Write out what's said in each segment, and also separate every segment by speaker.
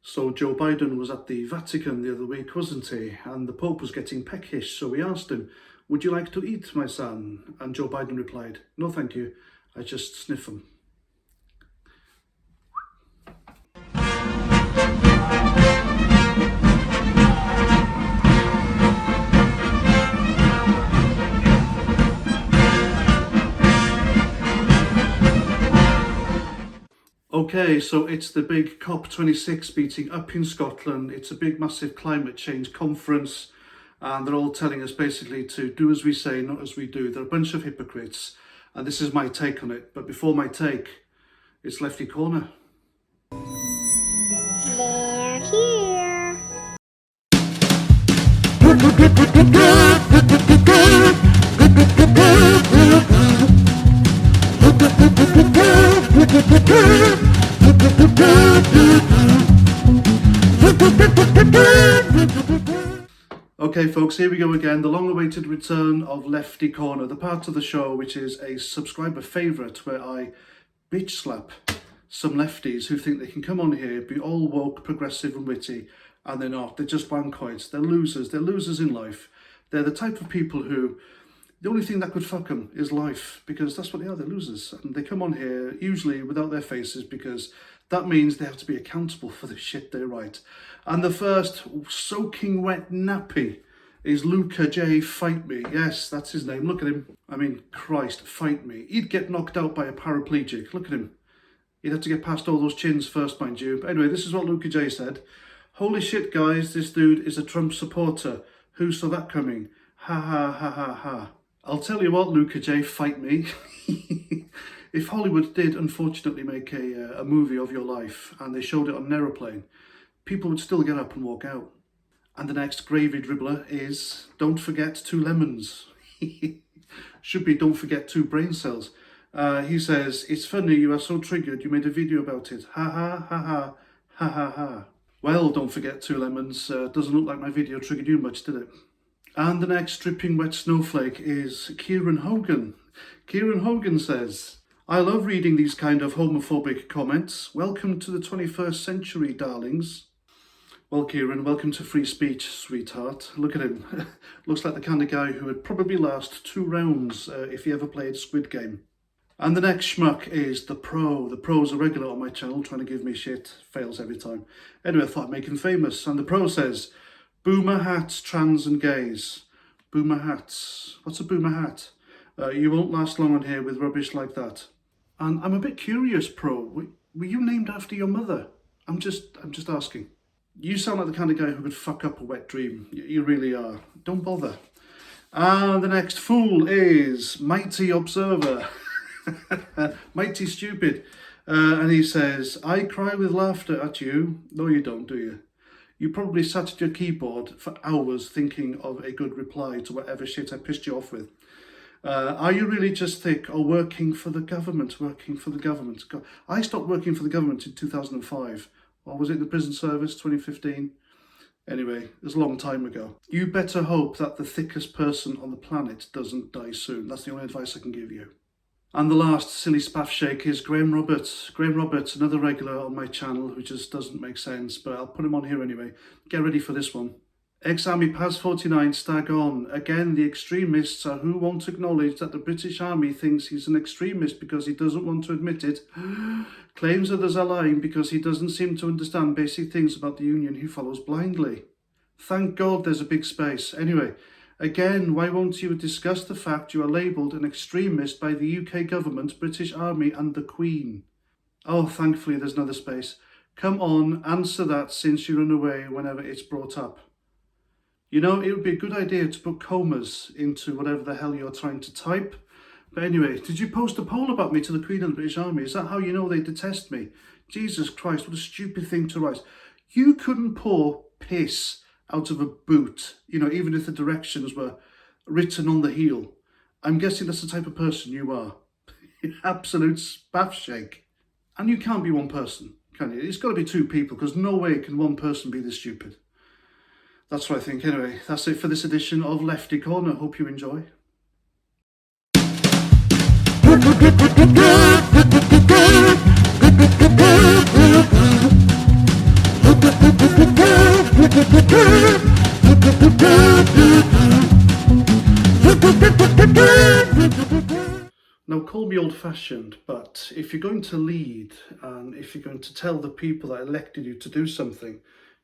Speaker 1: So Joe Biden was at the Vatican the other week, wasn't he? And the Pope was getting peckish, so he asked him, "Would you like to eat, my son?" And Joe Biden replied, "No, thank you. I just sniff them." Okay, so it's the big COP26 meeting up in Scotland. It's a big, massive climate change conference, and they're all telling us basically to do as we say, not as we do. They're a bunch of hypocrites, and this is my take on it. But before my take, it's Lefty Corner.
Speaker 2: They're here.
Speaker 1: Okay folks, here we go again, the long-awaited return of Lefty Corner, the part of the show which is a subscriber favourite where I bitch slap some lefties who think they can come on here, be all woke, progressive and witty, and they're not. They're just wankoids, they're losers in life. They're the type of people who, the only thing that could fuck them is life, because that's what they are, they're losers. And they come on here, usually without their faces, because that means they have to be accountable for the shit they write. And the first soaking wet nappy is Luca J. Fight Me. Yes, that's his name. Look at him. I mean, Christ, fight me. He'd get knocked out by a paraplegic. Look at him. He'd have to get past all those chins first, mind you. But anyway, this is what Luca J said. "Holy shit, guys, this dude is a Trump supporter. Who saw that coming? Ha ha ha ha ha." I'll tell you what, Luca J. Fight Me. If Hollywood did, unfortunately, make a movie of your life and they showed it on an aeroplane, people would still get up and walk out. And the next gravy dribbler is "Don't forget 2 lemons." Should be "Don't forget 2 brain cells." He says, "It's funny, you are so triggered, you made a video about it. Ha ha ha ha ha ha ha." Well, don't forget 2 lemons. Doesn't look like my video triggered you much, did it? And the next dripping wet snowflake is Kieran Hogan. Kieran Hogan says, "I love reading these kind of homophobic comments. Welcome to the 21st century, darlings." Well, Kieran, welcome to free speech, sweetheart. Look at him. Looks like the kind of guy who would probably last 2 rounds if he ever played Squid Game. And the next schmuck is the Pro. The Pro's a regular on my channel, trying to give me shit. Fails every time. Anyway, I thought I'd make him famous. And the Pro says, "Boomer hats, trans and gays." Boomer hats. What's a boomer hat? You won't last long on here with rubbish like that. And I'm a bit curious, Pro. Were you named after your mother? I'm just asking. You sound like the kind of guy who could fuck up a wet dream. You really are. Don't bother. And the next fool is Mighty Observer. Mighty Stupid. And he says, "I cry with laughter at you." No, you don't, do you? You probably sat at your keyboard for hours thinking of a good reply to whatever shit I pissed you off with. Are you really just thick or working for the government? Working for the government. God, I stopped working for the government in 2005. Or was it the prison service, 2015? Anyway, it was a long time ago. You better hope that the thickest person on the planet doesn't die soon. That's the only advice I can give you. And the last silly spaff shake is Graham Roberts. Graham Roberts, another regular on my channel who just doesn't make sense, but I'll put him on here anyway. Get ready for this one. Ex-Army Paz 49 stag on. Again, the extremists are who won't acknowledge that the British Army thinks he's an extremist because he doesn't want to admit it. Claims others are lying because he doesn't seem to understand basic things about the Union he follows blindly. Thank God there's a big space. Anyway, again, why won't you discuss the fact you are labelled an extremist by the UK government, British Army and the Queen? Oh, thankfully there's another space. Come on, answer that since you run away whenever it's brought up. You know, it would be a good idea to put comas into whatever the hell you're trying to type. But anyway, did you post a poll about me to the Queen and the British Army? Is that how you know they detest me? Jesus Christ, what a stupid thing to write. You couldn't pour piss out of a boot, you know, even if the directions were written on the heel. I'm guessing that's the type of person you are. Absolute spaff shake. And you can't be one person, can you? It's got to be 2 people, because no way can one person be this stupid. That's what I think. Anyway, that's it for this edition of Lefty Corner. Hope you enjoy. Now, call me old-fashioned, but if you're going to lead and if you're going to tell the people that elected you to do something,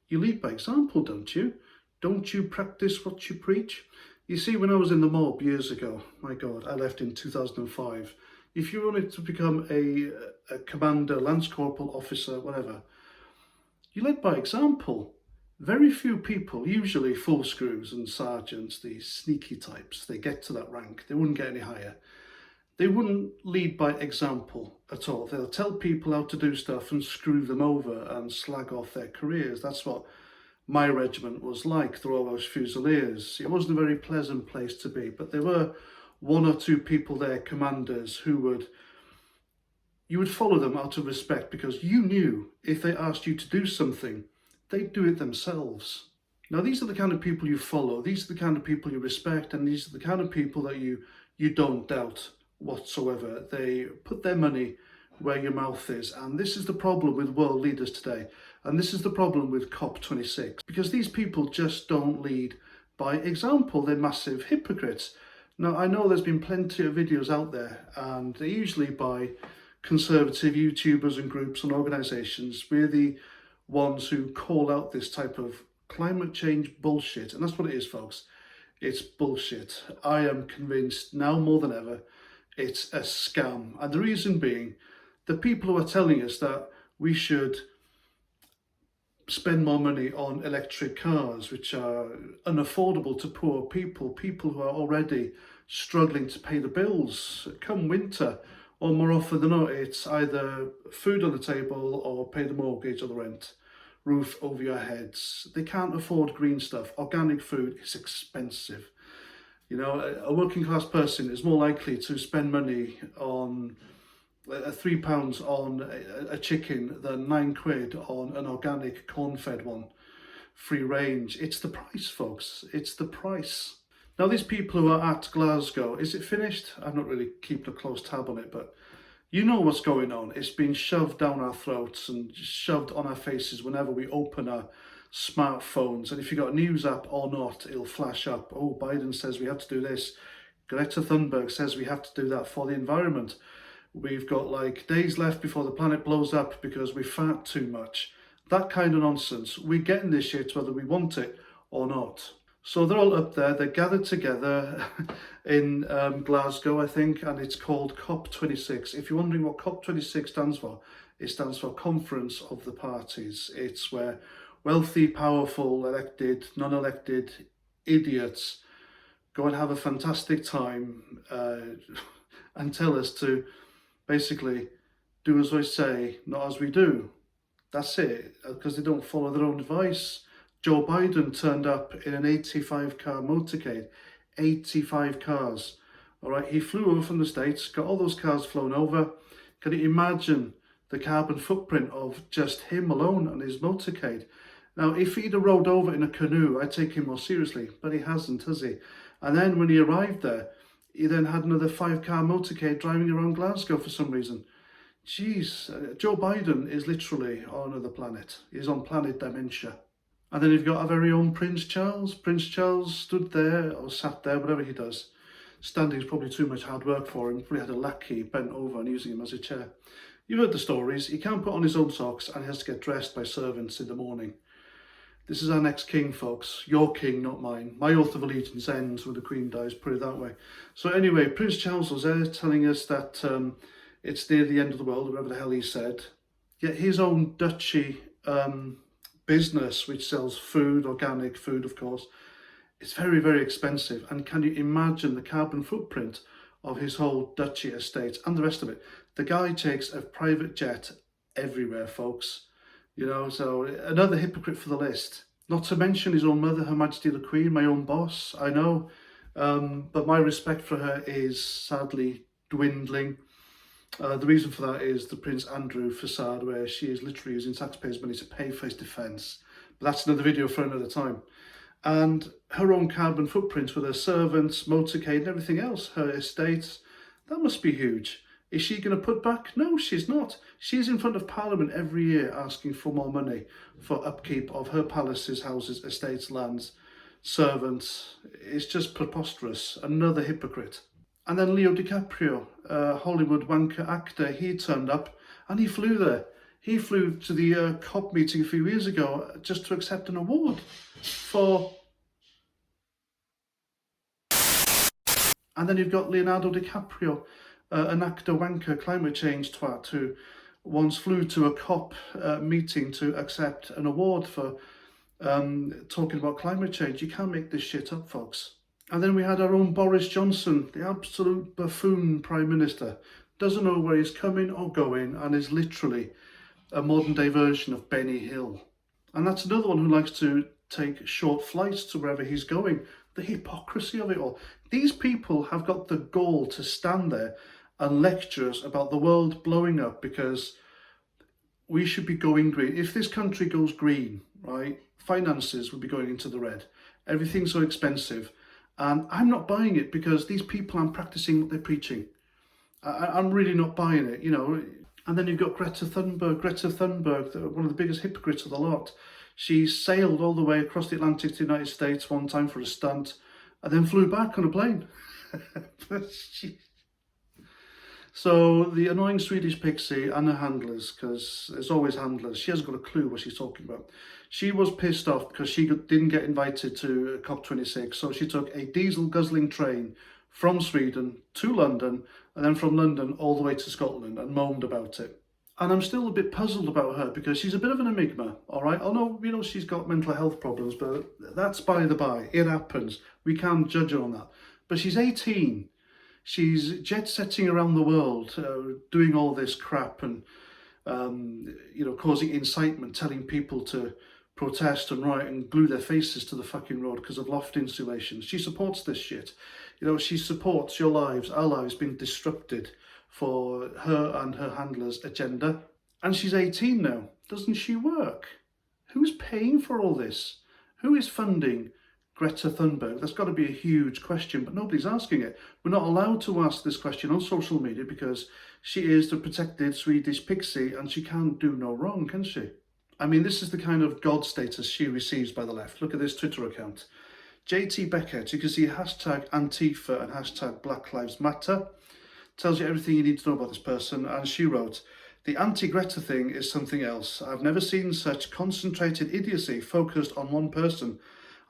Speaker 1: you lead by example, don't you? Don't you practice what you preach? You see, when I was in the mob years ago, my God, I left in 2005. If you wanted to become a commander, lance corporal, officer, whatever, you led by example. Very few people, usually full screws and sergeants, these sneaky types, they get to that rank, they wouldn't get any higher. They wouldn't lead by example at all. They'll tell people how to do stuff and screw them over and slag off their careers. That's what my regiment was like, the Royal Welsh Fusiliers. It wasn't a very pleasant place to be, but there were one or two people there, commanders, who you would follow them out of respect because you knew if they asked you to do something, they'd do it themselves. Now, these are the kind of people you follow. These are the kind of people you respect, and these are the kind of people that you don't doubt whatsoever. They put their money where your mouth is, and this is the problem with world leaders today, and this is the problem with COP26, because these people just don't lead by example. They're massive hypocrites. Now, I know there's been plenty of videos out there, and they're usually by conservative YouTubers and groups and organisations. We're the ones who call out this type of climate change bullshit, and that's what it is, folks. It's bullshit. I am convinced now more than ever it's a scam. And the reason being, the people who are telling us that we should spend more money on electric cars, which are unaffordable to poor people who are already struggling to pay the bills come winter, or more often than not, it's either food on the table or pay the mortgage or the rent, roof over your heads. They can't afford green stuff. Organic food is expensive. You know, a working class person is more likely to spend money on £3 on a chicken than £9 on an organic corn-fed one, free range. It's the price, folks. It's the price. Now, these people who are at Glasgow, is it finished? I'm not really keeping a close tab on it, but you know what's going on. It's being shoved down our throats and shoved on our faces whenever we open our smartphones. And if you've got a news app or not, it'll flash up. Oh, Biden says we have to do this. Greta Thunberg says we have to do that for the environment. We've got like days left before the planet blows up because we fart too much. That kind of nonsense. We're getting this shit whether we want it or not. So they're all up there. They're gathered together in Glasgow, I think, and it's called COP26. If you're wondering what COP26 stands for, it stands for Conference of the Parties. It's where wealthy, powerful, elected, non-elected idiots go and have a fantastic time and tell us to basically do as we say, not as we do. That's it, because they don't follow their own advice. Joe Biden turned up in an 85-car motorcade, 85 cars. All right, he flew over from the States, got all those cars flown over. Can you imagine the carbon footprint of just him alone and his motorcade? Now, if he'd have rowed over in a canoe, I'd take him more seriously, but he hasn't, has he? And then when he arrived there, he then had another 5-car motorcade driving around Glasgow for some reason. Jeez, Joe Biden is literally on another planet. He's on planet dementia. And then you've got our very own Prince Charles. Prince Charles stood there, or sat there, whatever he does. Standing is probably too much hard work for him. He probably had a lackey bent over and using him as a chair. You've heard the stories. He can't put on his own socks and he has to get dressed by servants in the morning. This is our next king, folks. Your king, not mine. My oath of allegiance ends when the Queen dies, put it that way. So anyway, Prince Charles was there telling us that it's near the end of the world, whatever the hell he said. Yet his own duchy business, which sells food, organic food, of course, it's very, very expensive. And can you imagine the carbon footprint of his whole duchy estate and the rest of it? The guy takes a private jet everywhere, folks. You know, so another hypocrite for the list. Not to mention his own mother, Her Majesty the Queen, my own boss, I know. But my respect for her is sadly dwindling. The reason for that is the Prince Andrew facade, where she is literally using taxpayers' money to pay for his defence. But that's another video for another time. And her own carbon footprint with her servants, motorcade and everything else, her estates, that must be huge. Is she going to put back? No, she's not. She's in front of Parliament every year asking for more money for upkeep of her palaces, houses, estates, lands, servants. It's just preposterous. Another hypocrite. And then Leo DiCaprio, Hollywood wanker actor, he turned up and he flew there. He flew to the COP meeting a few years ago just to accept an award for... And then you've got Leonardo DiCaprio, an actor wanker, climate change twat, who once flew to a COP meeting to accept an award for talking about climate change. You can't make this shit up, folks. And then we had our own Boris Johnson, the absolute buffoon Prime Minister. Doesn't know where he's coming or going and is literally a modern day version of Benny Hill. And that's another one who likes to take short flights to wherever he's going. The hypocrisy of it all. These people have got the gall to stand there and lecture us about the world blowing up because we should be going green. If this country goes green, right, finances will be going into the red. Everything's so expensive. And I'm not buying it because these people aren't practicing what they're preaching. I'm really not buying it, you know. And then you've got Greta Thunberg, one of the biggest hypocrites of the lot. She sailed all the way across the Atlantic to the United States one time for a stunt and then flew back on a plane. So the annoying Swedish pixie and her handlers, because there's always handlers, she hasn't got a clue what she's talking about. She was pissed off because she didn't get invited to COP26, so she took a diesel guzzling train from Sweden to London and then from London all the way to Scotland and moaned about it. And I'm still a bit puzzled about her because she's a bit of an enigma, all right? I know, you know, she's got mental health problems, but that's by the by. It happens. We can't judge her on that. But she's 18. She's jet-setting around the world, doing all this crap and, you know, causing incitement, telling people to protest and riot and glue their faces to the fucking road because of loft insulations. She supports this shit. You know, she supports your lives, our lives being disrupted for her and her handler's agenda. And she's 18 now. Doesn't she work? Who's paying for all this? Who is funding Greta Thunberg? That's got to be a huge question, but nobody's asking it. We're not allowed to ask this question on social media because she is the protected Swedish pixie and she can't do no wrong, can she? I mean, this is the kind of God status she receives by the left. Look at this Twitter account. JT Beckett, you can see hashtag Antifa and hashtag Black Lives Matter. Tells you everything you need to know about this person. And she wrote, the anti-Greta thing is something else. I've never seen such concentrated idiocy focused on one person.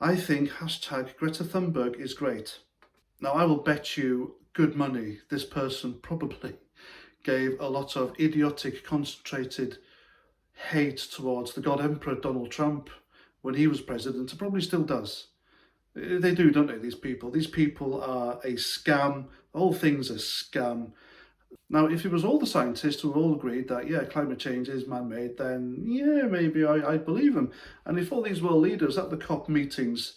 Speaker 1: I think hashtag Greta Thunberg is great. Now, I will bet you good money this person probably gave a lot of idiotic, concentrated hate towards the God Emperor Donald Trump when he was president, and probably still does. They do, don't they, these people? These people are a scam. The whole thing's a scam. Now, if it was all the scientists who all agreed that, yeah, climate change is man-made, then, yeah, maybe I'd believe them. And if all these world leaders at the COP meetings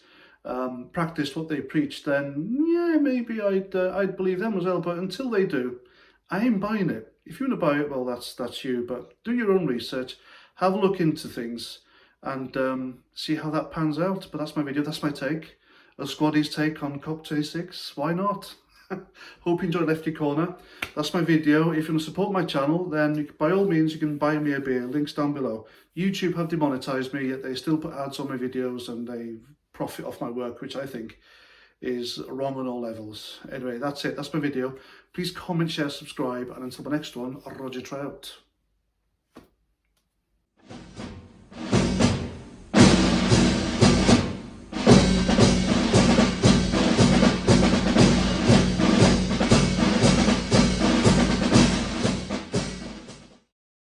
Speaker 1: practiced what they preached, then, yeah, maybe I'd believe them as well. But until they do, I ain't buying it. If you want to buy it, well, that's you. But do your own research, have a look into things, and see how that pans out. But that's my video, that's my take. A squaddy's take on COP26, why not? Hope you enjoyed Lefty Corner. That's my video. If you want to support my channel, then by all means you can buy me a beer, links down below. YouTube have demonetized me, yet they still put ads on my videos and they profit off my work, which I think is wrong on all levels. Anyway, that's it, that's my video. Please comment, share, subscribe, and until the next one, Roger Trout.